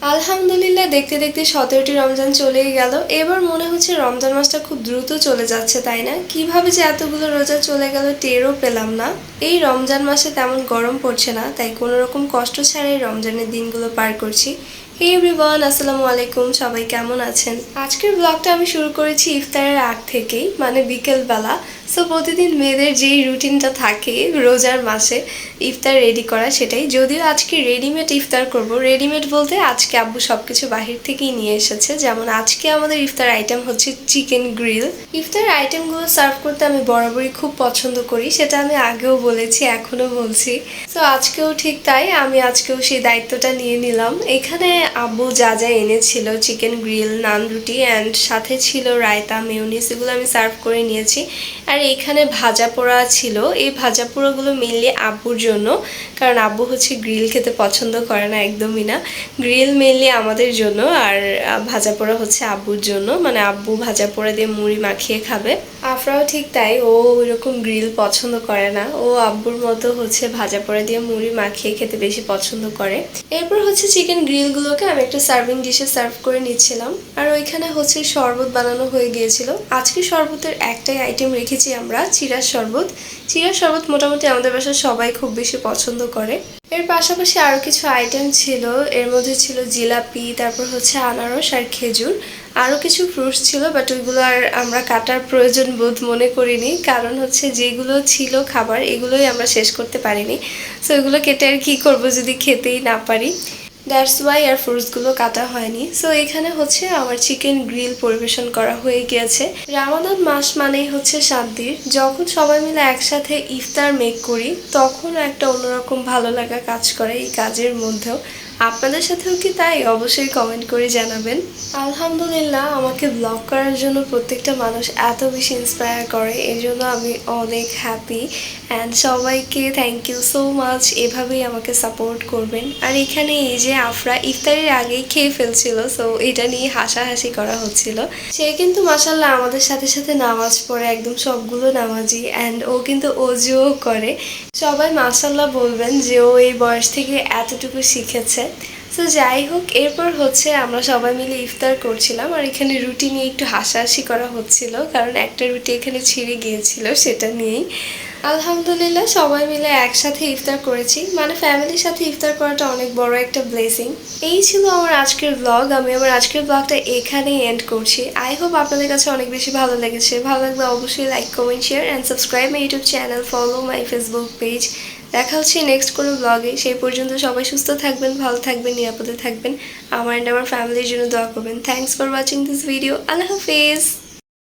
আলহামদুলিল্লাহ, দেখতে দেখতে 17টি রমজান চলেই গেল। এবার মনে হচ্ছে রমজান মাসটা খুব দ্রুত চলে যাচ্ছে, তাই না? কিভাবে যে এতগুলো রোজা চলে গেল টেরও পেলাম না। এই রমজান মাসে তেমন গরম পড়ছে না, তাই কোনো রকম কষ্ট ছাড়াই রমজানের দিনগুলো পার করছি। হে এভরিওয়ান, আসসালামু আলাইকুম। সবাই কেমন আছেন? আজকের ব্লগটা আমি শুরু করেছি ইফতারের আগ থেকেই, মানে বিকেলবেলা। সো প্রতিদিন মেয়েদের যেই রুটিনটা থাকে রোজার মাসে ইফতার রেডি করা, সেটাই। যদিও আজকে রেডিমেড ইফতার করব। রেডিমেড বলতে আজকে আব্বু সবকিছু বাহির থেকেই নিয়ে এসেছে। যেমন আজকে আমাদের ইফতার আইটেম হচ্ছে চিকেন গ্রিল। ইফতার আইটেমগুলো সার্ভ করতে আমি বরাবরই খুব পছন্দ করি, সেটা আমি আগেও বলেছি, এখনো বলছি। তো আজকেও ঠিক তাই, আমি আজকেও সেই দায়িত্বটা নিয়ে নিলাম। এখানে আব্বু যা যা এনেছিল, চিকেন গ্রিল, নান রুটি অ্যান্ড সাথে ছিল রায়তা, মেয়োনিজ, এগুলো আমি সার্ভ করে নিয়েছি। আর এখানে ভাজা পোড়া ছিল। এই ভাজা পোড়াগুলো মেনলি আব্বুর জন্য, কারণ আব্বু হচ্ছে গ্রিল খেতে পছন্দ করে না, একদমই না। গ্রিল মেনলি আমাদের জন্য, আর ভাজা পোড়া হচ্ছে আব্বুর জন্য, মানে আব্বু ভাজা পোড়া দিয়ে মুড়ি মাখিয়ে খাবে। আফরাও ঠিক তাই, ও ওইরকম গ্রিল পছন্দ করে না। ও আব্বুর মতো হচ্ছে ভাজা পোড়া দিয়ে মুড়ি মাখিয়ে খেতে বেশি পছন্দ করে। এরপর হচ্ছে চিকেন গ্রিলগুলোকে আমি একটা সার্ভিং ডিশে সার্ভ করে নিচ্ছিলাম। আর ওইখানে হচ্ছে শরবত বানানো হয়ে গিয়েছিল। আজকে শরবতের একটাই আইটেম রেখেছি আমরা, চিড়ার শরবত। চিড়ার শরবত মোটামুটি আমাদের বাসায় সবাই খুব বেশি পছন্দ করে। এর পাশাপাশি আরও কিছু আইটেম ছিল। এর মধ্যে ছিল জিলাপি, তারপর হচ্ছে আনারস আর খেজুর। আরও কিছু ফ্রুটস ছিল, বাট ওইগুলো আর আমরা কাটার প্রয়োজন বোধ মনে করিনি, কারণ হচ্ছে যেগুলো ছিল খাবার এগুলোই আমরা শেষ করতে পারিনি। সো এগুলো কেটে আর কী করবো যদি খেতেই না পারি। দ্যাটস ওয়াই আর ফ্রুটসগুলো কাটা হয়নি। সো এখানে হচ্ছে আমার চিকেন গ্রিল পরিবেশন করা হয়ে গিয়েছে। রামাদান মাস মানেই হচ্ছে শান্তির। যখন সবাই মিলে একসাথে ইফতার মেক করি, তখন একটা অন্যরকম ভালো লাগা কাজ করে এই কাজের মধ্যেও। আপনাদের সাথেও কি তাই? অবশ্যই কমেন্ট করে জানাবেন। আলহামদুলিল্লাহ, আমাকে ব্লগ করার জন্য প্রত্যেকটা মানুষ এত বেশি ইন্সপায়ার করে, এর জন্য আমি অনেক হ্যাপি। অ্যান্ড সবাইকে থ্যাংক ইউ সো মাচ, এভাবেই আমাকে সাপোর্ট করবেন। আর এখানে এই যে আফরা ইফতারের আগেই খেয়ে ফেলছিল, সো এটা নিয়ে হাসাহাসি করা হচ্ছিল। সে কিন্তু মাশাল্লাহ আমাদের সাথে সাথে নামাজ পড়ে, একদম সবগুলো নামাজি। অ্যান্ড ও কিন্তু অজুও করে। সবাই মাশাল্লাহ বলবেন যে ও এই বয়স থেকে এতটুকু শিখেছে। তো যাই হোক, এরপর হচ্ছে আমরা সবাই মিলে ইফতার করছিলাম। আর এখানে রুটি নিয়ে একটু হাসাহাসি করা হচ্ছিল, কারণ একটা রুটি এখানে ছিঁড়ে গিয়েছিল, সেটা নিয়েই। আলহামদুলিল্লাহ, সবাই মিলে একসাথে ইফতার করেছি, মানে ফ্যামিলির সাথে ইফতার করাটা অনেক বড় একটা ব্লেসিং। এই ছিল আমার আজকের ব্লগ। আমি আমার আজকের ব্লগটা এখানেই এন্ড করছি। আই হোপ আপনাদের কাছে অনেক বেশি ভালো লেগেছে। ভালো লাগলে অবশ্যই like, comment, share and subscribe my YouTube channel, follow my Facebook page. দেখা হচ্ছে নেক্সট কোনো ব্লগে। সেই পর্যন্ত সবাই সুস্থ থাকবেন, ভালো থাকবেন, নিরাপদে থাকবেন। আমার অ্যান্ড আমার ফ্যামিলির জন্য দোয়া করবেন। Thanks for watching this video. আল্লাহ হাফেজ।